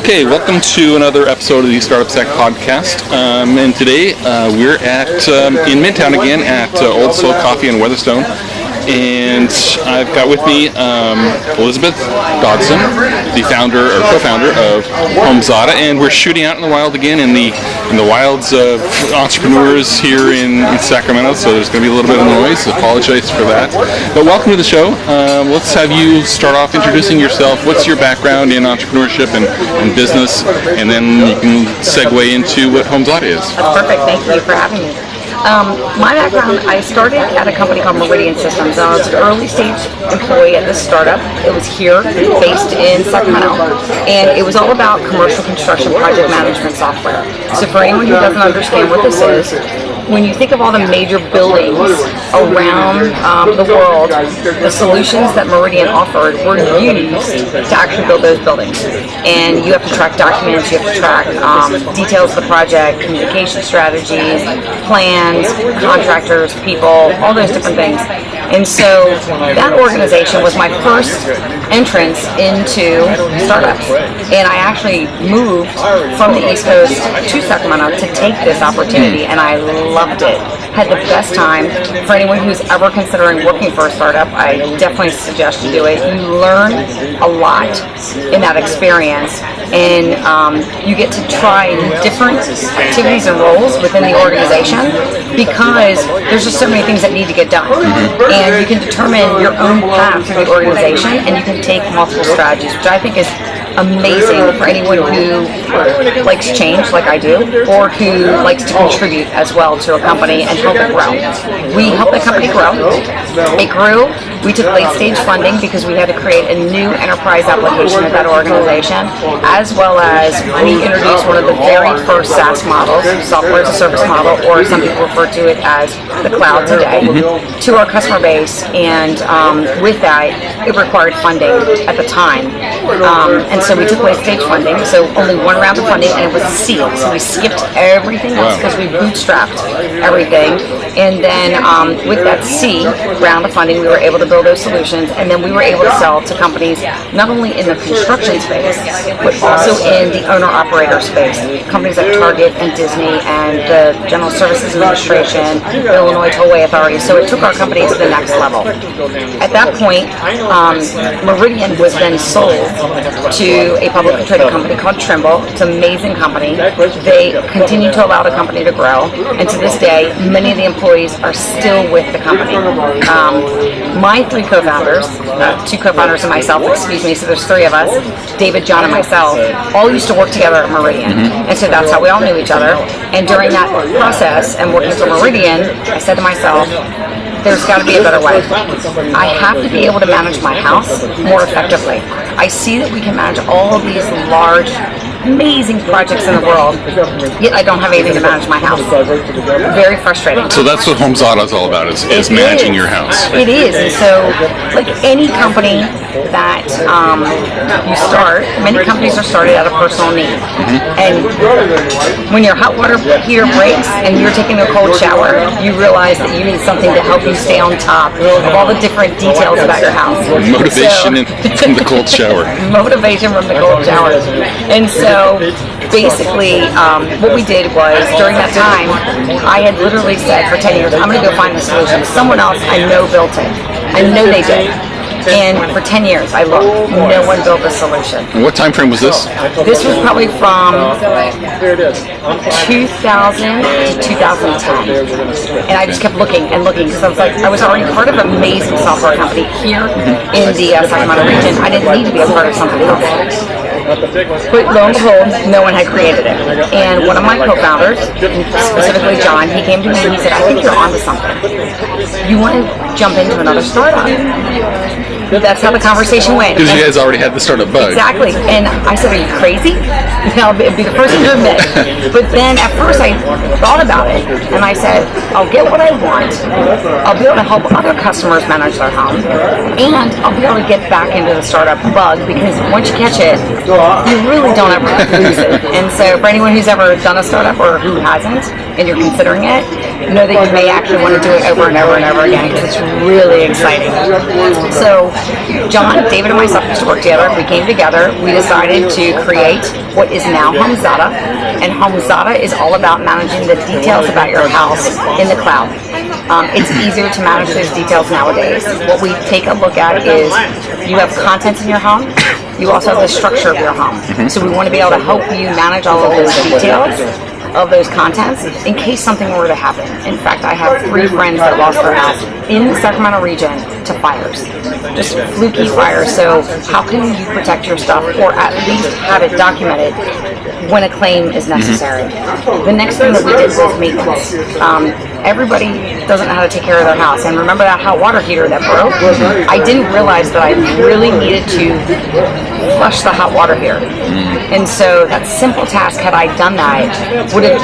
Okay, welcome to another episode of the Startup Stack podcast. And today we're at in Middtown again at Old Soul Coffee in Weatherstone. And I've got with me Elizabeth Dodson, the founder or co-founder of HomeZada, and we're shooting out in the wild again in the wilds of entrepreneurs here in Sacramento. So there's going to be a little bit of noise. Apologize for that. But welcome to the show. Let's have you start off introducing yourself. What's your background in entrepreneurship and business, and then you can segue into what HomeZada is. That's perfect. Thank you for having me. My background, I started at a company called Meridian Systems. I was an early stage employee at this startup. It was here, based in Sacramento, and it was all about commercial construction project management software. So for anyone who doesn't understand what this is, when you think of all the major buildings around the world, the solutions that Meridian offered were used to actually build those buildings. And you have to track documents, you have to track details of the project, communication strategies, plans, contractors, people, all those different things. And so that organization was my first entrance into startups. And I actually moved from the East Coast to Sacramento to take this opportunity, and I loved it. Had the best time. For anyone who's ever considering working for a startup, I definitely suggest you do it. You learn a lot in that experience, and you get to try different activities and roles within the organization, because there's just so many things that need to get done. And you can determine your own path through the organization, and you can take multiple strategies, which I think is amazing for anyone who likes change like I do, or who likes to contribute as well to a company and help it grow. We helped the company grow. It grew. We took late stage funding because we had to create a new enterprise application at that organization, as well as we introduced one of the very first SaaS models, software as a service model, or some people refer to it as the cloud today, to our customer base. And with that, it required funding at the time. And so we took late stage funding, so only one round of funding, and it was seed. So we skipped everything else because we bootstrapped everything. And then with that seed round of funding, we were able to build those solutions, and then we were able to sell to companies not only in the construction space, but also in the owner-operator space. Companies like Target and Disney and the General Services Administration, the Illinois Tollway Authority. So it took our company to the next level. At that point, Meridian was then sold to a publicly traded company called Trimble. It's an amazing company. They continue to allow the company to grow, and to this day, many of the employees are still with the company. My three co-founders, two co-founders and myself, so there's three of us, David, John, and myself, all used to work together at Meridian. And so that's how we all knew each other. And during that process and working for Meridian, I said to myself, there's got to be a better way. I have to be able to manage my house more effectively. I see that we can manage all of these large, amazing projects in the world, yet I don't have anything to manage my house. Very frustrating. So that's what HomeZada is all about, is managing your house. It is. And so, like any company that you start, many companies are started out of personal need. And when your hot water heater breaks and you're taking a cold shower, you realize that you need something to help you stay on top of all the different details about your house. Motivation from the cold shower. Motivation from the cold shower. And so basically what we did was, during that time, I had literally said for 10 years, I'm going to go find the solution. Someone else I know built it. I know they did. And for 10 years, I looked. No one built a solution. And what time frame was this? This was probably from 2000 to 2010. And I just kept looking and looking, because I was already part of an amazing software company here in the Sacramento region. I didn't need to be a part of something else. But lo and behold, no one had created it. And one of my co-founders, specifically John, he came to me and he said, I think you're onto something. You want to jump into another startup? That's how the conversation went. Because you guys already had the startup bug. Exactly. And I said, are you crazy? I'll be the first one to admit. But then at first I thought about it, and I said, I'll get what I want. I'll be able to help other customers manage their home, and I'll be able to get back into the startup bug, because once you catch it, you really don't ever lose it. And so for anyone who's ever done a startup or who hasn't, and you're considering it, know that you may actually want to do it over and over and over again because it's really exciting. So John, David, and myself used to work together. We came together. We decided to create what is now HomeZada, and HomeZada is all about managing the details about your house in the cloud. It's easier to manage those details nowadays. What we take a look at is you have contents in your home. You also have the structure of your home. So we want to be able to help you manage all of those details of those contents in case something were to happen. In fact, I have 3 friends that lost their house in the Sacramento region to fires, just fluky fires. So how can you protect your stuff, or at least have it documented when a claim is necessary? The next thing that we did was maintenance. Everybody doesn't know how to take care of their house, and remember that hot water heater that broke? I didn't realize that I really needed to flush the hot water heater. And so that simple task, had I done that, would have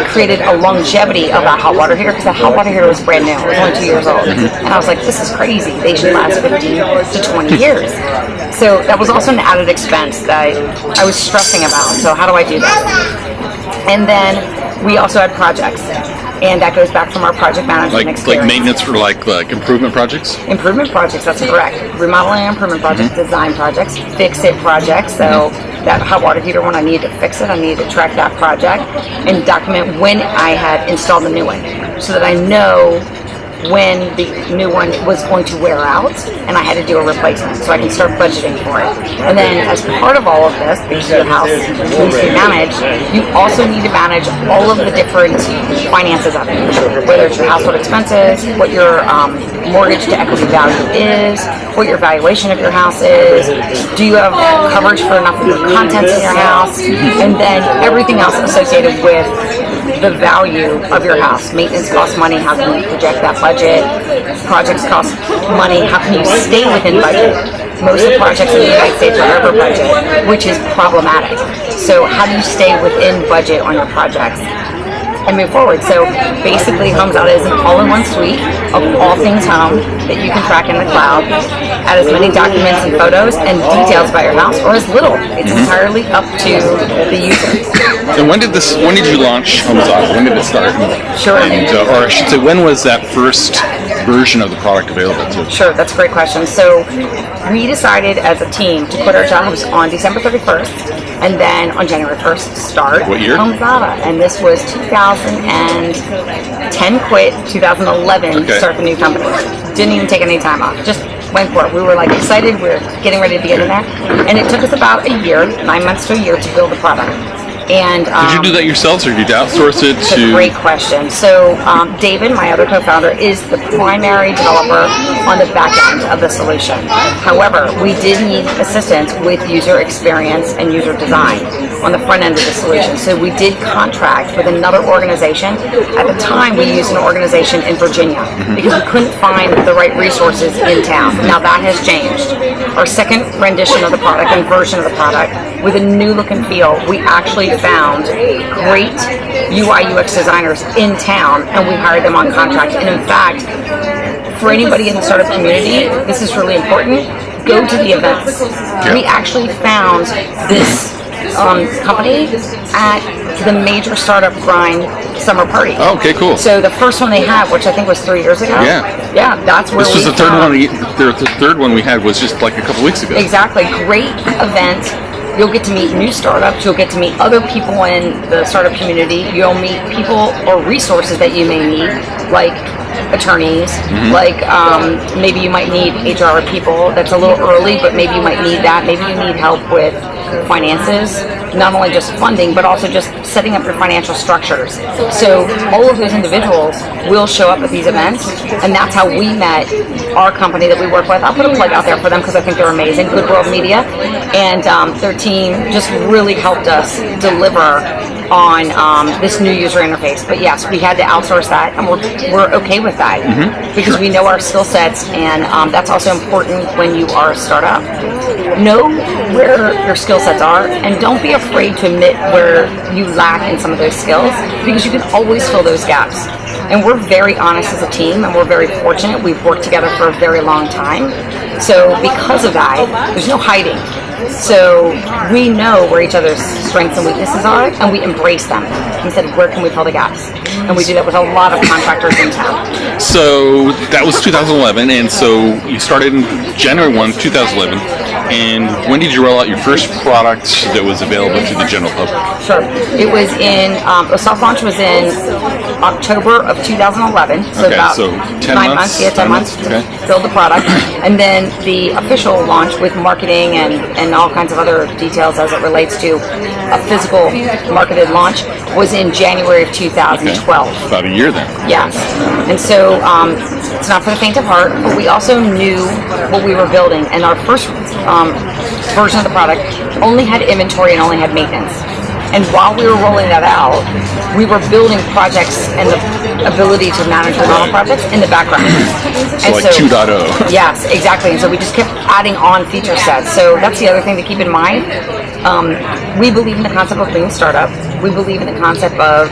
created a longevity of that hot water heater, because that hot water heater was brand new. It was only 2 years old. And I was like, this is crazy. They should last 15 to 20 years. So that was also an added expense that I was stressing about. So how do I do that? And then we also had projects. And that goes back from our project management experience. Like maintenance for like improvement projects? Improvement projects, that's correct. Remodeling improvement projects, design projects, fix-it projects. So that hot water heater, when I needed to fix it, I needed to track that project and document when I had installed the new one, so that I know when the new one was going to wear out and I had to do a replacement, so I can start budgeting for it. And then as part of all of this, because your house needs to be managed, you also need to manage all of the different finances of it, whether it's your household expenses, what your mortgage to equity value is, what your valuation of your house is, do you have coverage for enough of the contents in your house, and then everything else associated with the value of your house. Maintenance costs money. How can you project that budget? Projects cost money. How can you stay within budget? Most of the projects in the United States are over budget, which is problematic. So how do you stay within budget on your projects and move forward? So basically, HomeZada is an all-in-one suite of all things home that you can track in the cloud. Add as many documents and photos and details about your house, or as little. It's entirely up to the user. And when did you launch HomeZada? When did it start? Sure. And, or I should say, when was that first version of the product available to? Sure, that's a great question. So we decided as a team to quit our jobs on December 31st, and then on January 1st start What year? HomeZada. And this was 2010 quit, 2011 start the new company. Didn't even take any time off, just went for it. We were like excited, we were getting ready to get in there. And it took us about a year, 9 months to a year, to build the product. And did you do that yourselves, or did you outsource it That's to? a great question. So David, my other co-founder, is the primary developer on the back end of the solution. However, we did need assistance with user experience and user design on the front end of the solution. So we did contract with another organization. At the time, we used an organization in Virginia because we couldn't find the right resources in town. Now that has changed. Our second rendition of the product and version of the product, with a new look and feel, we actually found great UI UX designers in town, and we hired them on contract. And in fact, for anybody in the startup community, this is really important. Go to the events. We actually found this company at the major startup grind summer party. Oh, okay, cool. So the first one they had, which I think was 3 years ago. Yeah, that's where this was the third one. The third one we had was just like a couple weeks ago. Exactly, great event. You'll get to meet new startups. You'll get to meet other people in the startup community. You'll meet people or resources that you may need, like attorneys, like maybe you might need HR people. That's a little early, but maybe you might need that. Maybe you need help with finances, not only just funding, but also just setting up your financial structures. So all of those individuals will show up at these events, and that's how we met our company that we work with. I'll put a plug out there for them because I think they're amazing, Good World Media, and their team just really helped us deliver on this new user interface. But yes, we had to outsource that, and we're okay with that because we know our skill sets, and that's also important when you are a startup. Know where your skill sets are, and don't be afraid to admit where you lack in some of those skills, because you can always fill those gaps. And we're very honest as a team, and we're very fortunate. We've worked together for a very long time. So because of that, there's no hiding. So we know where each other's strengths and weaknesses are, and we embrace them. We said, where can we fill the gaps? And we do that with a lot of contractors in town. So that was 2011, and so you started in January 1, 2011. And when did you roll out your first product that was available to the general public? Sure. It was in, the soft launch was in October of 2011. So okay, about so 10 months? Yeah, 10 months to okay. build the product. And then the official launch with marketing and all kinds of other details as it relates to a physical marketed launch was in January of 2012. Okay. About a year then. Yes. And so it's not for the faint of heart, but we also knew what we were building. And our first version of the product only had inventory and only had maintenance. And while we were rolling that out, we were building projects and the ability to manage the normal projects in the background. So like 2.0. Yes, exactly. And so we just kept adding on feature sets. So that's the other thing to keep in mind. We believe in the concept of being a startup. We believe in the concept of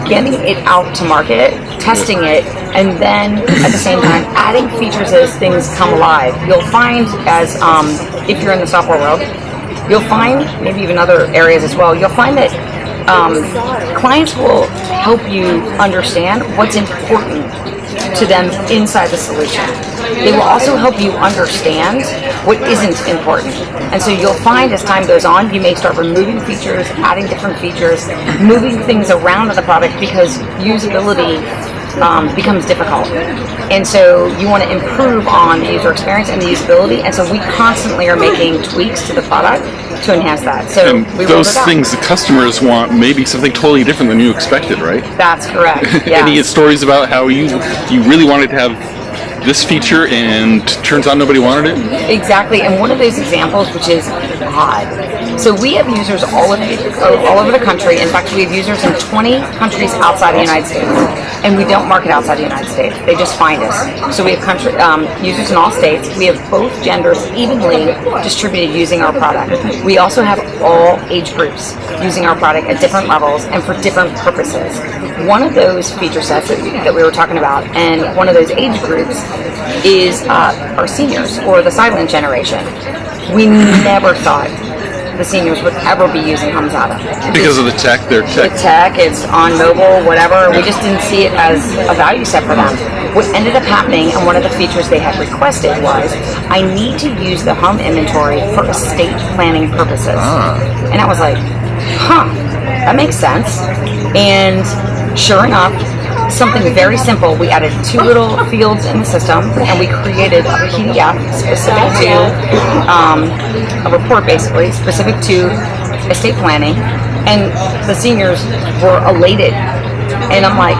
getting it out to market, testing it, and then at the same time adding features as things come alive. You'll find as if you're in the software world, you'll find, maybe even other areas as well, you'll find that clients will help you understand what's important to them inside the solution. They will also help you understand what isn't important. And so you'll find as time goes on, you may start removing features, adding different features, moving things around in the product because usability becomes difficult. And so you want to improve on the user experience and the usability. And so we constantly are making tweaks to the product to enhance that. So and those things the customers want maybe something totally different than you expected, right? That's correct. Yeah. Any stories about how you really wanted to have this feature and turns out nobody wanted it? Exactly. And one of those examples, which is odd. So we have users all over the country. In fact, we have users in 20 countries outside the United States. And we don't market outside the United States. They just find us. So we have users in all states. We have both genders evenly distributed using our product. We also have all age groups using our product at different levels and for different purposes. One of those feature sets that we were talking about, and one of those age groups is our seniors or the silent generation. We never thought the seniors would ever be using HomeZada. Because of the tech, their tech. The tech, it's on mobile, whatever. We just didn't see it as a value set for them. What ended up happening, and one of the features they had requested was, I need to use the home inventory for estate planning purposes. And I was like, that makes sense. And sure enough, something very simple. We added 2 little fields in the system, and we created a PDF specific to a report, basically specific to estate planning. And the seniors were elated. And I'm like,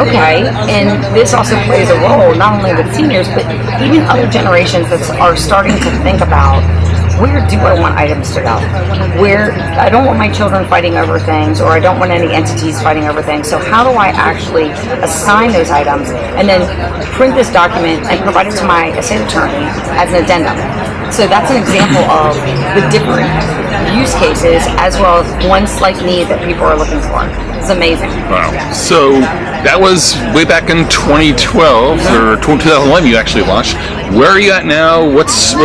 okay. And this also plays a role not only with seniors, but even other generations that are starting to think about, where do I want items to go? Where I don't want my children fighting over things, or I don't want any entities fighting over things. So how do I actually assign those items and then print this document and provide it to my estate attorney as an addendum? So that's an example of the different use cases as well as one slight need that people are looking for. It's amazing. Wow. So that was way back in 2012 or 2011 you actually launched. Where are you at now? What's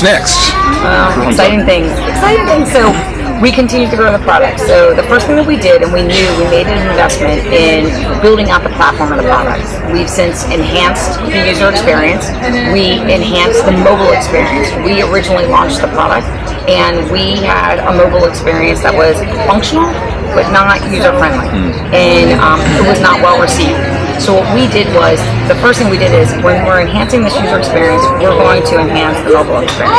next? Exciting things. So we continue to grow the product. So the first thing that we did, and we knew we made an investment in building out the platform of the product. We've since enhanced the user experience. We enhanced the mobile experience. We originally launched the product, and we had a mobile experience that was functional, but not user-friendly. And it was not well received. So what we did was, the first thing we did is, when we're enhancing this user experience, we're going to enhance the mobile experience.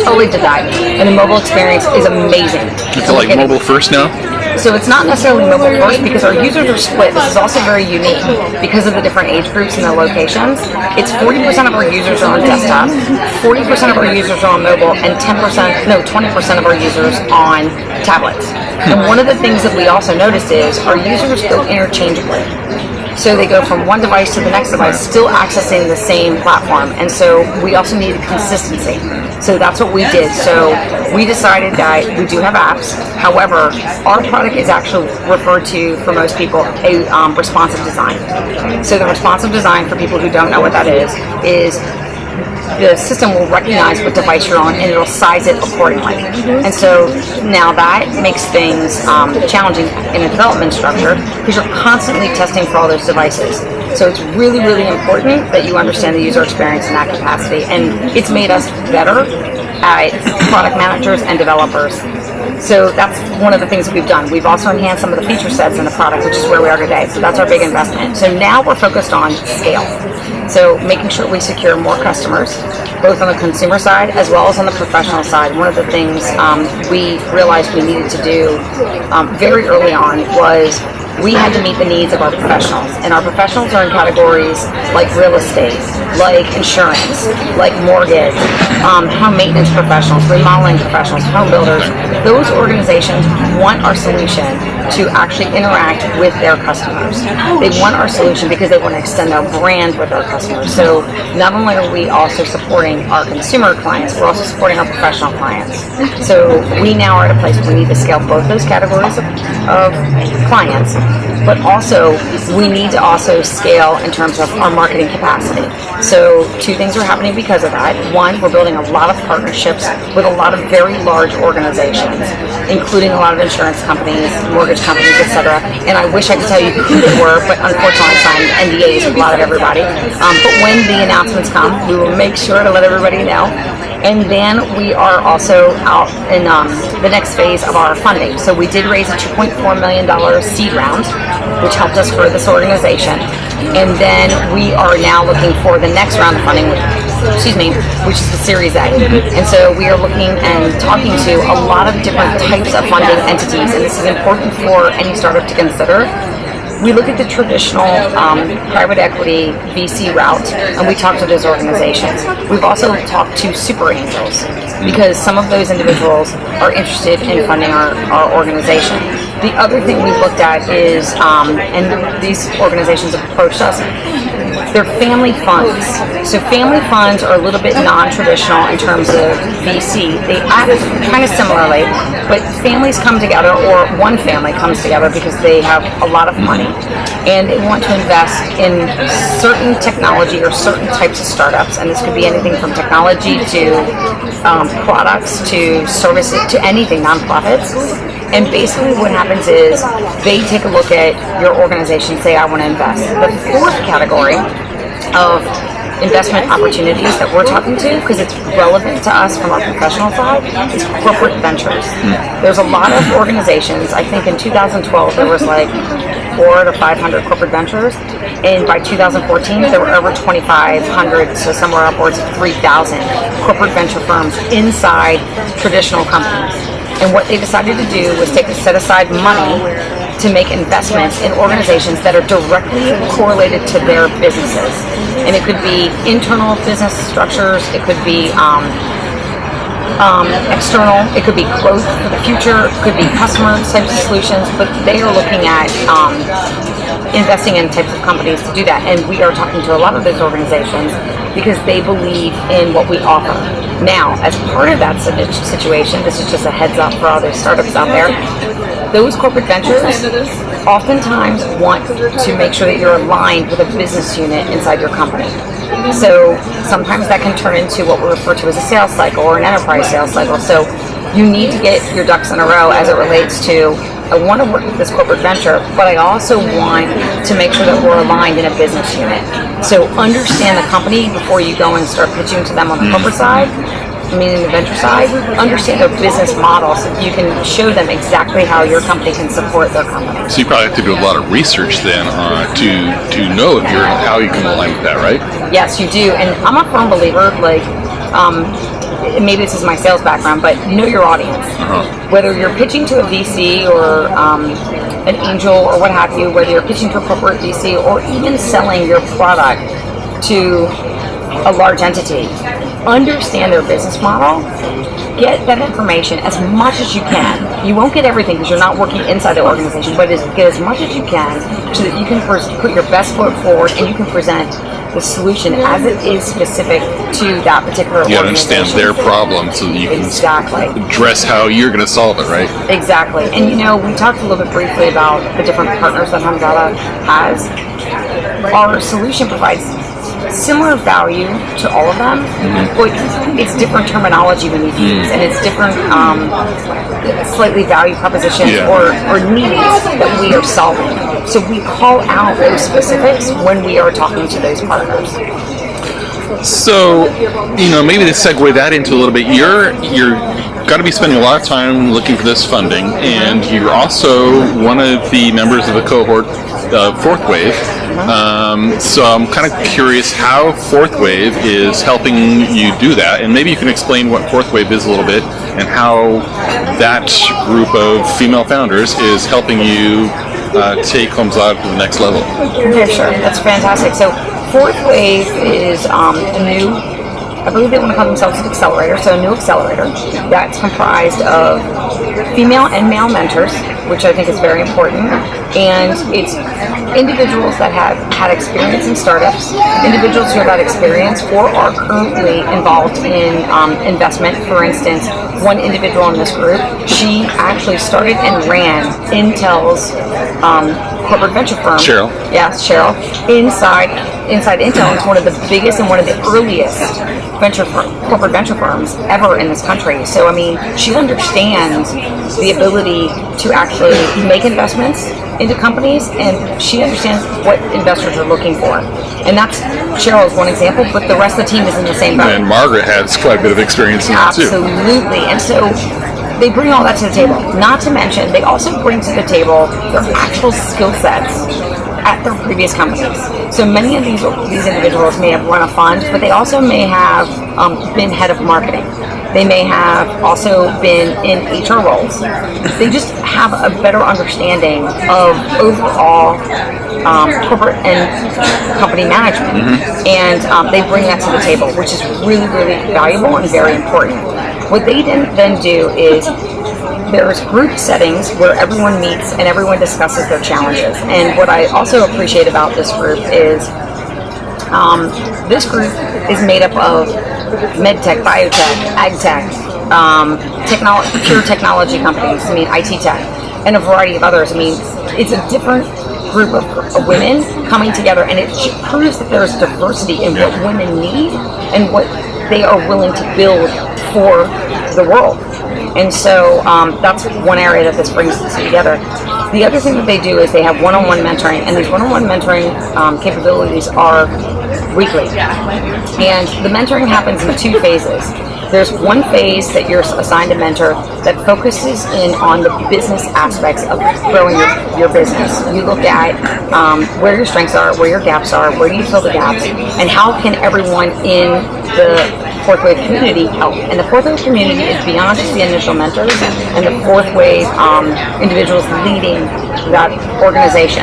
Totally did that. And the mobile experience is amazing. It's like mobile first now? So it's not necessarily mobile first because our users are split. This is also very unique because of the different age groups and the locations. It's 40% of our users are on desktop, 40% of our users are on mobile, and 20% of our users on tablets. And one of the things that we also noticed is our users go interchangeably. So they go from one device to the next device, still accessing the same platform. And so we also needed consistency. So that's what we did. So we decided that we do have apps. However, our product is actually referred to, for most people, a responsive design. So the responsive design, for people who don't know what that is the system will recognize what device you're on and it'll size it accordingly. And so now that makes things challenging in a development structure because you're constantly testing for all those devices. So it's really, really important that you understand the user experience in that capacity. And it's made us better at product managers and developers. So that's one of the things that we've done. We've also enhanced some of the feature sets in the product, which is where we are today. So that's our big investment. So now we're focused on scale. So making sure we secure more customers, both on the consumer side as well as on the professional side. One of the things we realized we needed to do very early on was we had to meet the needs of our professionals. And our professionals are in categories like real estate, like insurance, like mortgage, home maintenance professionals, remodeling professionals, home builders. Those organizations want our solution to actually interact with their customers. They want our solution because they want to extend their brand with our customers. So not only are we also supporting our consumer clients, we're also supporting our professional clients. So we now are at a place where we need to scale both those categories of clients, but also we need to also scale in terms of our marketing capacity. So two things are happening because of that. One, we're building a lot of partnerships with a lot of very large organizations, including a lot of insurance companies, mortgage companies, etc. And I wish I could tell you who they were, but unfortunately I signed NDAs with a lot of everybody. But when the announcements come, we will make sure to let everybody know. And then we are also out in the next phase of our funding. So we did raise a $2.4 million seed round, which helped us grow this organization. And then we are now looking for the next round of funding, which is the Series A. And so we are looking and talking to a lot of different types of funding entities, and this is important for any startup to consider. We look at the traditional private equity VC route, and we talk to those organizations. We've also talked to super angels because some of those individuals are interested in funding our organization. The other thing we've looked at is, and these organizations have approached us, they're family funds. So family funds are a little bit non-traditional in terms of VC. They act kind of similarly, but families come together, or one family comes together because they have a lot of money and they want to invest in certain technology or certain types of startups. And this could be anything from technology to products to services to anything, nonprofits. And basically what happens is they take a look at your organization and say, I want to invest. The fourth category of investment opportunities that we're talking to, because it's relevant to us from our professional side, is corporate ventures. There's a lot of organizations. I think in 2012 there was like 400 to 500 corporate ventures, and by 2014 there were over 2,500, so somewhere upwards of 3,000 corporate venture firms inside traditional companies. And what they decided to do was set aside money to make investments in organizations that are directly correlated to their businesses. And it could be internal business structures, it could be external, it could be growth for the future, it could be customer types of solutions, but they are looking at investing in types of companies to do that. And we are talking to a lot of those organizations because they believe in what we offer. Now, as part of that situation, this is just a heads up for all those startups out there, those corporate ventures oftentimes want to make sure that you're aligned with a business unit inside your company. So sometimes that can turn into what we refer to as a sales cycle or an enterprise sales cycle. So you need to get your ducks in a row as it relates to, I want to work with this corporate venture, but I also want to make sure that we're aligned in a business unit. So understand the company before you go and start pitching to them on the corporate side, meaning the venture side. Understand their business model so you can show them exactly how your company can support their company. So you probably have to do a lot of research then to know if how you can align with that, right? Yes, you do. And I'm a firm believer, maybe this is my sales background, but know your audience. Whether you're pitching to a VC or an angel or what have you, whether you're pitching to a corporate VC or even selling your product to a large entity, understand their business model, get that information as much as you can. You won't get everything because you're not working inside the organization, but get as much as you can so that you can put your best foot forward and you can present the solution as it is specific to that particular organization. You understand their problem so that you can address how you're going to solve it, right? Exactly. And we talked a little bit briefly about the different partners that HomeZada has. Our solution provides similar value to all of them, but it's different terminology we need to use, and it's different slightly value propositions or needs that we are solving. So we call out those specifics when we are talking to those partners. So, maybe to segue that into a little bit, you're got to be spending a lot of time looking for this funding, and you're also one of the members of the cohort of FourthWave. So I'm kind of curious how FourthWave is helping you do that, and maybe you can explain what FourthWave is a little bit and how that group of female founders is helping you take HomeZada to the next level. Okay, sure. That's fantastic. So FourthWave is a new, I believe they want to call themselves an accelerator, so a new accelerator that's comprised of female and male mentors, which I think is very important, and it's individuals that have had experience in startups, individuals who have had experience or are currently involved in investment. For instance, one individual in this group, she actually started and ran Intel's corporate venture firm. Cheryl. Yes, Cheryl. Inside Intel is one of the biggest and one of the earliest corporate venture firms ever in this country. So, I mean, she understands the ability to actually make investments into companies, and she understands what investors are looking for. And that's Cheryl's one example, but the rest of the team is in the same boat. And Margaret has quite a bit of experience in that too. Absolutely. And so they bring all that to the table. Not to mention, they also bring to the table their actual skill sets at their previous companies. So many of these individuals may have run a fund, but they also may have been head of marketing. They may have also been in HR roles. They just have a better understanding of overall corporate and company management. And they bring that to the table, which is really, really valuable and very important. What they then do is there's group settings where everyone meets and everyone discusses their challenges. And what I also appreciate about this group is this group is made up of medtech, biotech, agtech, pure technology companies, I mean IT tech, and a variety of others. I mean, it's a different group of women coming together, and it proves that there's diversity in what women need and what they are willing to build for the world. And so that's one area that this brings together. The other thing that they do is they have one-on-one mentoring, and these one-on-one mentoring capabilities are weekly. And the mentoring happens in 2 phases. There's one phase that you're assigned a mentor that focuses in on the business aspects of growing your business. You look at where your strengths are, where your gaps are, where do you fill the gaps, and how can everyone in the FourthWave community help. And the FourthWave community is beyond just the initial mentors and the FourthWave individuals leading that organization.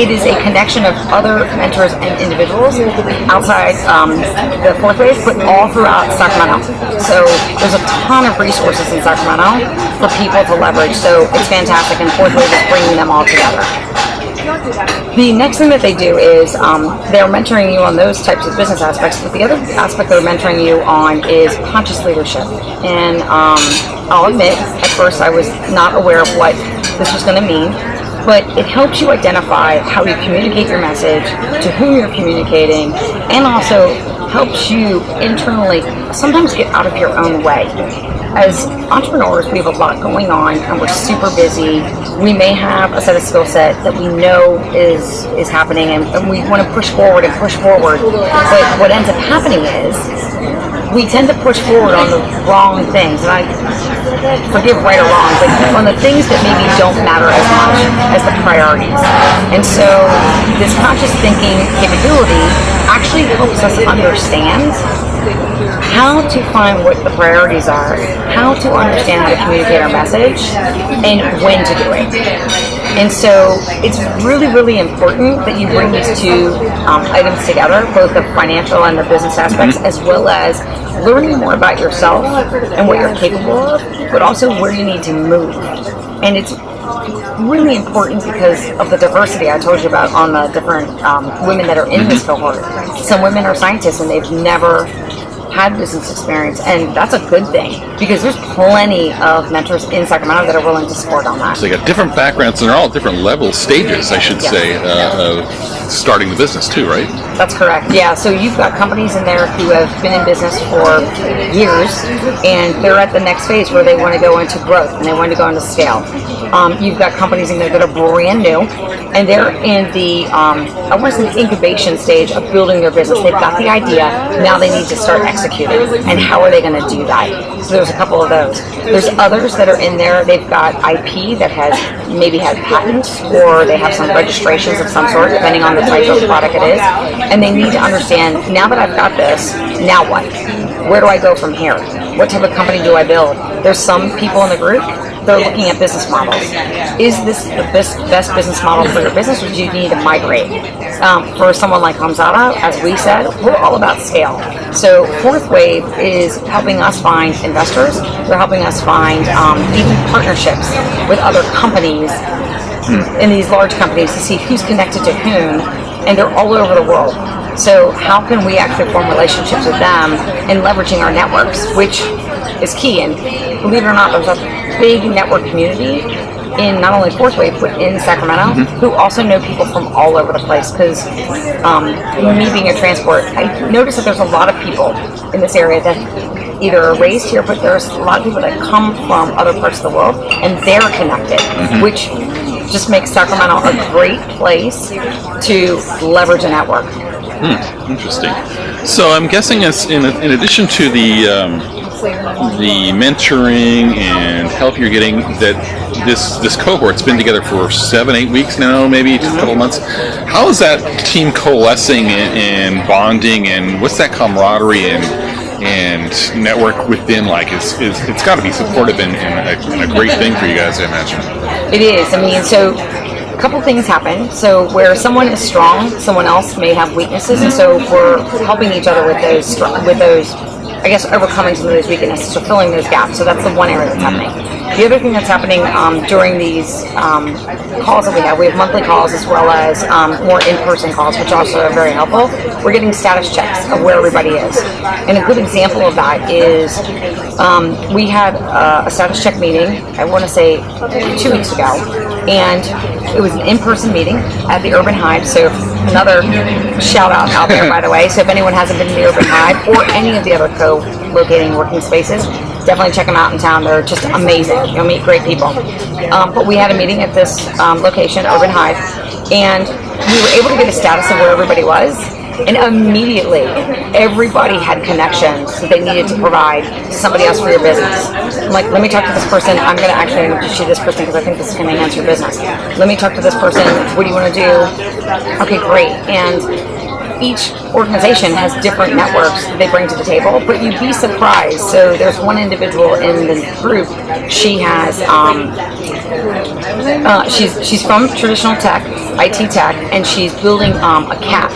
It is a connection of other mentors and individuals outside the FourthWave, but all throughout Sacramento. So there's a ton of resources in Sacramento for people to leverage. So it's fantastic, and FourthWave is bringing them all together. The next thing that they do is they're mentoring you on those types of business aspects, but the other aspect they're mentoring you on is conscious leadership. And I'll admit, at first I was not aware of what this was going to mean, but it helps you identify how you communicate your message, to whom you're communicating, and also helps you internally sometimes get out of your own way. As entrepreneurs, we have a lot going on, and we're super busy. We may have a set of skill set that we know is happening, and we want to push forward. But what ends up happening is we tend to push forward on the wrong things, and I forgive right or wrong, but on the things that maybe don't matter as much as the priorities. And so this conscious thinking capability actually helps us understand how to find what the priorities are, how to understand how to communicate our message, and when to do it. And so it's really, really important that you bring these 2 items together, both the financial and the business aspects, as well as learning more about yourself and what you're capable of, but also where you need to move. And it's really important because of the diversity I told you about on the different women that are in this cohort. Some women are scientists and they've never had business experience, and that's a good thing because there's plenty of mentors in Sacramento that are willing to support on that. So they got different backgrounds, and they're all at different stages, I should say, of starting the business too, right? That's correct. Yeah. So you've got companies in there who have been in business for years, and they're at the next phase where they want to go into growth and they want to go into scale. You've got companies in there that are brand new, and they're in the I want to say the incubation stage of building their business. They've got the idea, now they need to start executing. And how are they going to do that? So there's a couple of those. There's others that are in there. They've got IP that has maybe had patents, or they have some registrations of some sort, depending on the type of product it is. And they need to understand, now that I've got this, now what? Where do I go from here? What type of company do I build? There's some people in the group, they're looking at business models. Is this the best business model for your business, or do you need to migrate? For someone like HomeZada, as we said, we're all about scale. So FourthWave is helping us find investors. They're helping us find even partnerships with other companies in these large companies to see who's connected to whom, and they're all over the world. So how can we actually form relationships with them and leveraging our networks, which is key. And believe it or not, there's a big network community in not only FourthWave, but in Sacramento, who also know people from all over the place. Because me being a transport, I noticed that there's a lot of people in this area that either are raised here, but there's a lot of people that come from other parts of the world, and they're connected, which just makes Sacramento a great place to leverage a network. Interesting. So I'm guessing as in addition to the mentoring and help you're getting, that this cohort's been together for 7-8 weeks now, maybe a couple months. How is that team coalescing and bonding, and what's that camaraderie and network within like? It's got to be supportive and a great thing for you guys, I imagine. It is. I mean, so a couple things happen. So where someone is strong, someone else may have weaknesses, and so we're helping each other with those, I guess, overcoming some of those weaknesses, so filling those gaps. So that's the one area that's happening. The other thing that's happening during these calls that we have monthly calls as well as more in-person calls, which also are very helpful. We're getting status checks of where everybody is. And a good example of that is we had a status check meeting, I want to say 2 weeks ago, and it was an in-person meeting at the Urban Hive. So another shout out there, by the way. So if anyone hasn't been to the Urban Hive or any of the other co-locating working spaces, definitely check them out in town. They're just amazing. You'll meet great people. But we had a meeting at this location, Urban Hive, and we were able to get a status of where everybody was. And immediately, everybody had connections that they needed to provide to somebody else for your business. I'm like, let me talk to this person. I'm going to actually introduce you to this person because I think this is going to enhance your business. Let me talk to this person. What do you want to do? Okay, great. And each organization has different networks that they bring to the table, but you'd be surprised. So there's one individual in the group. She has, she's from traditional tech, IT tech, and she's building a cap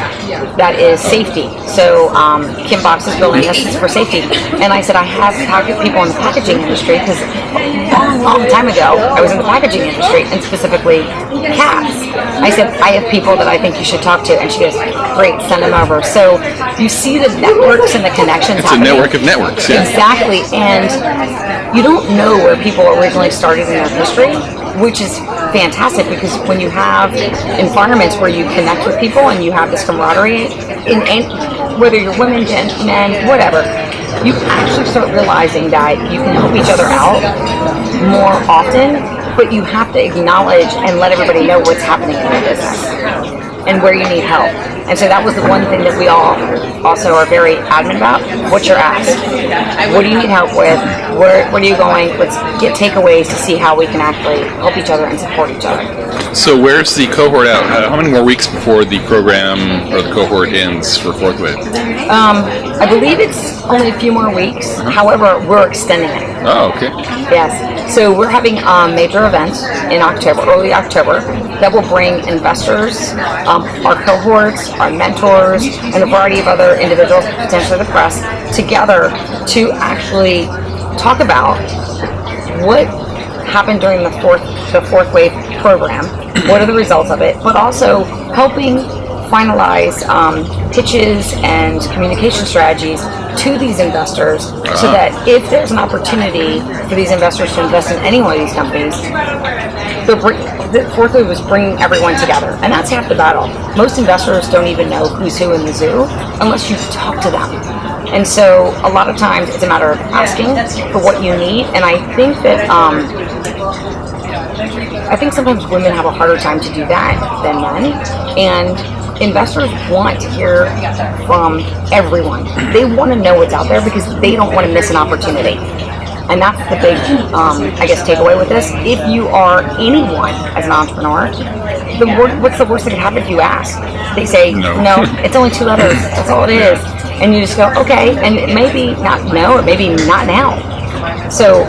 that is safety. So Kim Box is building this for safety. And I said, I have people in the packaging industry because a long time ago, I was in the packaging industry and specifically caps. I said, I have people that I think you should talk to. And she goes, great, send them over. So you see the networks and the connections happening. It's a network of networks, yeah. Exactly. And you don't know where people originally started in their history, which is fantastic because when you have environments where you connect with people and you have this camaraderie, whether you're women, men, whatever, you actually start realizing that you can help each other out more often, but you have to acknowledge and let everybody know what's happening in your business and where you need help. And so that was the one thing that we all also are very adamant about. What's your ask? What do you need help with? Where are you going? Let's get takeaways to see how we can actually help each other and support each other. So where's the cohort out? How many more weeks before the program or the cohort ends for FourthWave? I believe it's only a few more weeks. However, we're extending it. Oh, okay. Yes. So we're having major events in October, early October, that will bring investors, our cohorts, our mentors, and a variety of other individuals, potentially the press, together to actually talk about what happened during the FourthWave program, what are the results of it, but also helping finalize pitches and communication strategies to these investors so that if there's an opportunity for these investors to invest in any one of these companies, the FourthWave was bringing everyone together, and that's half the battle. Most investors don't even know who's who in the zoo unless you talk to them. And so a lot of times it's a matter of asking for what you need, and I think that sometimes women have a harder time to do that than men, and investors want to hear from everyone. They want to know what's out there because they don't want to miss an opportunity. And that's the big, takeaway with this. If you are anyone as an entrepreneur, what's the worst that can happen if you ask? They say, no, it's only 2 letters. That's all it is. And you just go, okay, and it maybe not no, or maybe not now. So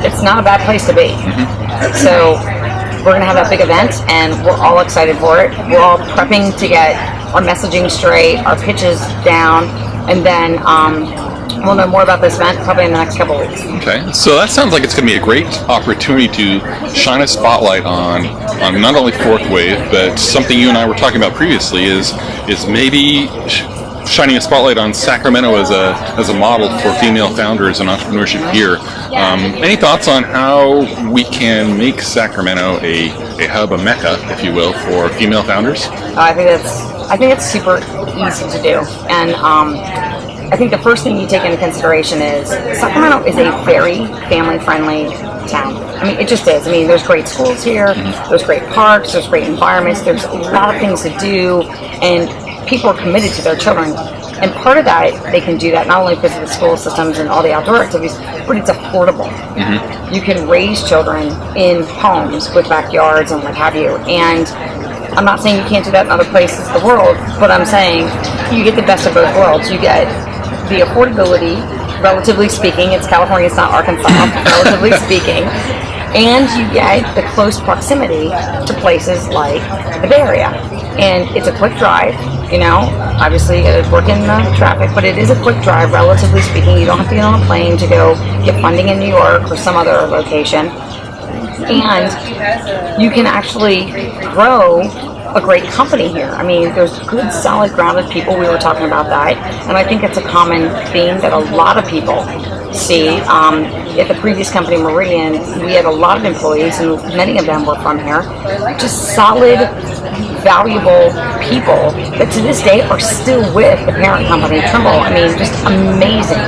it's not a bad place to be. So we're going to have that big event, and we're all excited for it. We're all prepping to get our messaging straight, our pitches down, and then we'll know more about this event probably in the next couple of weeks. Okay, so that sounds like it's going to be a great opportunity to shine a spotlight on not only FourthWave, but something you and I were talking about previously is maybe shining a spotlight on Sacramento as a model for female founders and entrepreneurship here. Any thoughts on how we can make Sacramento a hub, a mecca, if you will, for female founders? I think it's super easy to do, and I think the first thing you take into consideration is Sacramento is a very family-friendly town. I mean, it just is. I mean, there's great schools here, there's great parks, there's great environments, there's a lot of things to do, and people are committed to their children. And part of that, they can do that not only because of the school systems and all the outdoor activities, but it's affordable. You can raise children in homes with backyards and what have you. And I'm not saying you can't do that in other places in the world, but I'm saying you get the best of both worlds. You get the affordability, relatively speaking, it's California, it's not Arkansas, relatively speaking, and you get the close proximity to places like the Bay Area. And it's a quick drive, obviously you gotta work in the traffic, but it is a quick drive, relatively speaking. You don't have to get on a plane to go get funding in New York or some other location. And you can actually grow a great company here. I mean, there's good, solid, grounded people. We were talking about that, and I think it's a common theme that a lot of people see. At the previous company, Meridian, we had a lot of employees, and many of them were from here. Just solid, valuable people that to this day are still with the parent company, Trimble. I mean, just amazing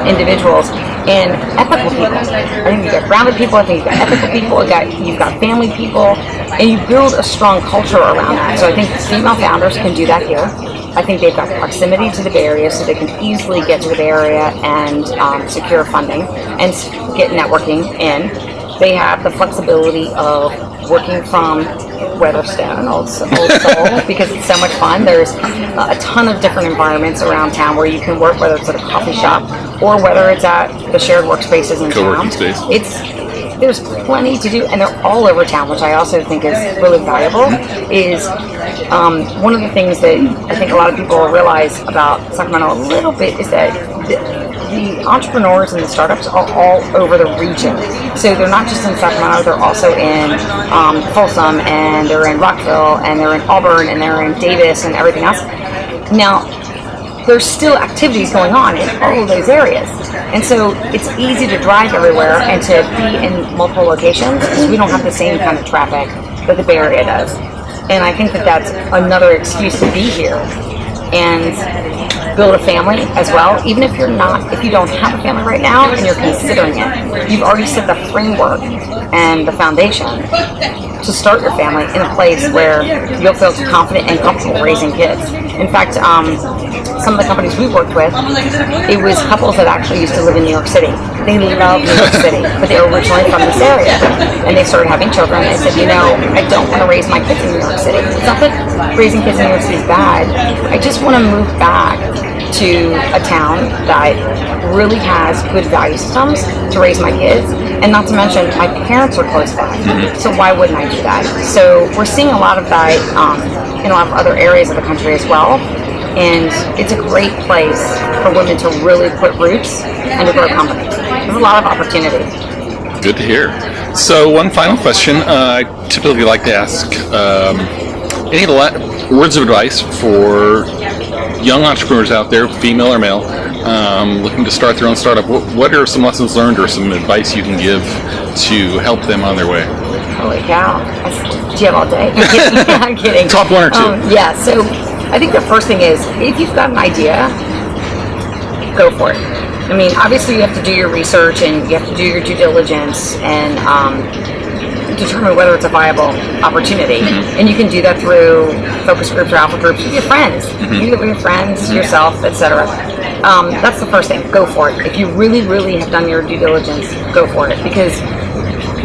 individuals. And ethical people. I think you've got grounded people, I think you've got ethical people, you've got family people, and you build a strong culture around that. So I think female founders can do that here. I think they've got proximity to the Bay Area, so they can easily get to the Bay Area and secure funding and get networking in. They have the flexibility of working from Weatherstone, Old Soul, because it's so much fun. There's a ton of different environments around town where you can work, whether it's at a coffee shop or whether it's at the shared workspaces in co-working town. Space. There's plenty to do, and they're all over town, which I also think is really valuable. Is one of the things that I think a lot of people realize about Sacramento a little bit is that the entrepreneurs and the startups are all over the region. So they're not just in Sacramento, they're also in Folsom, and they're in Rockville, and they're in Auburn, and they're in Davis, and everything else. Now, there's still activities going on in all of those areas. And so it's easy to drive everywhere and to be in multiple locations because we don't have the same kind of traffic that the Bay Area does. And I think that that's another excuse to be here and build a family as well. Even if you don't have a family right now and you're considering it, you've already set the framework and the foundation to start your family in a place where you'll feel confident and comfortable raising kids. In fact, some of the companies we've worked with, it was couples that actually used to live in New York City. They love New York City, but they were originally from this area. And they started having children. They said, I don't want to raise my kids in New York City. It's not that raising kids in New York City is bad. I just want to move back to a town that really has good value systems to raise my kids, and not to mention my parents are close by, so why wouldn't I do that? So we're seeing a lot of that in a lot of other areas of the country as well, and it's a great place for women to really put roots and to grow companies. There's a lot of opportunity. Good to hear. So one final question. I typically like to ask any words of advice for young entrepreneurs out there, female or male, looking to start their own startup, what are some lessons learned or some advice you can give to help them on their way? Holy cow. Do you have all day? I'm kidding. I'm kidding. Top one or two. Yeah, so I think the first thing is, if you've got an idea, go for it. I mean, obviously you have to do your research and you have to do your due diligence and determine whether it's a viable opportunity. And you can do that through focus groups or alpha groups with your friends. You do it with your friends, yourself, etc. That's the first thing. Go for it. If you really, really have done your due diligence, go for it. Because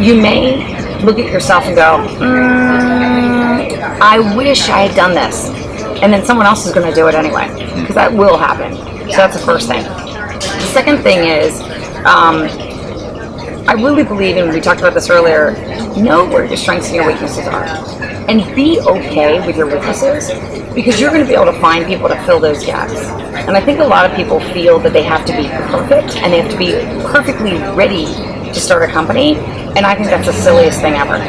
you may look at yourself and go, I wish I had done this. And then someone else is going to do it anyway. Because that will happen. So that's the first thing. The second thing is, I really believe, and we talked about this earlier, know where your strengths and your weaknesses are. And be okay with your weaknesses, because you're going to be able to find people to fill those gaps. And I think a lot of people feel that they have to be perfect and they have to be perfectly ready to start a company. And I think that's the silliest thing ever.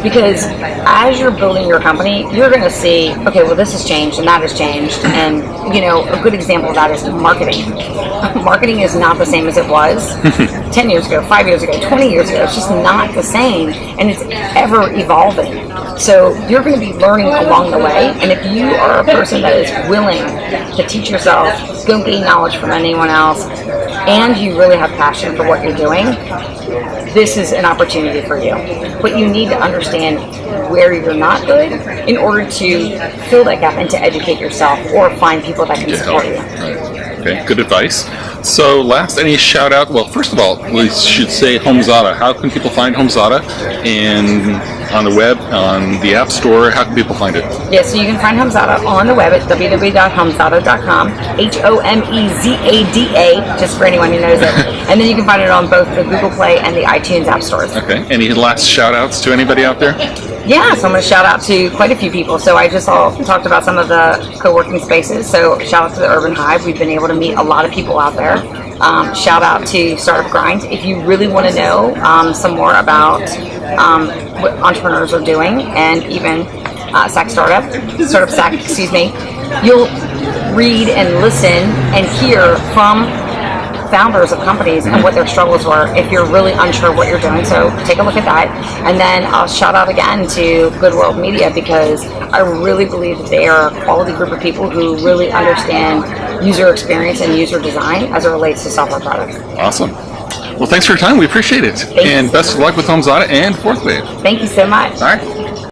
Because as you're building your company, you're going to see, okay, well, this has changed and that has changed. And, you know, a good example of that is marketing. Marketing is not the same as it was 10 years ago, 5 years ago, 20 years ago. It's just not the same. And it's ever evolving. So you're going to be learning along the way. And if you are a person that is willing to teach yourself, go gain knowledge from anyone else, and you really have passion for what you're doing, this is an opportunity for you. But you need to understand where you're not good in order to fill that gap and to educate yourself or find people that can support you. Right. Okay, good advice. So last, any shout out? Well, first of all, we should say HomeZada. How can people find HomeZada? And on the web, on the App Store, how can people find it? Yeah, so you can find HomeZada on the web at www.homezada.com, HomeZada, just for anyone who knows it. And then you can find it on both the Google Play and the iTunes App Stores. Okay, any last shout outs to anybody out there? Yeah, so I'm going to shout out to quite a few people. So I just talked about some of the co-working spaces. So shout out to the Urban Hive. We've been able to meet a lot of people out there. Shout out to Startup Grind. If you really want to know some more about what entrepreneurs are doing, and even Startup Sac, you'll read and listen and hear from founders of companies and what their struggles were if you're really unsure what you're doing. So take a look at that. And then I'll shout out again to Good World Media, because I really believe that they are a quality group of people who really understand user experience and user design as it relates to software products. Awesome. Well, thanks for your time. We appreciate it. And best of luck with HomeZada and FourthWave. Thank you so much. All right.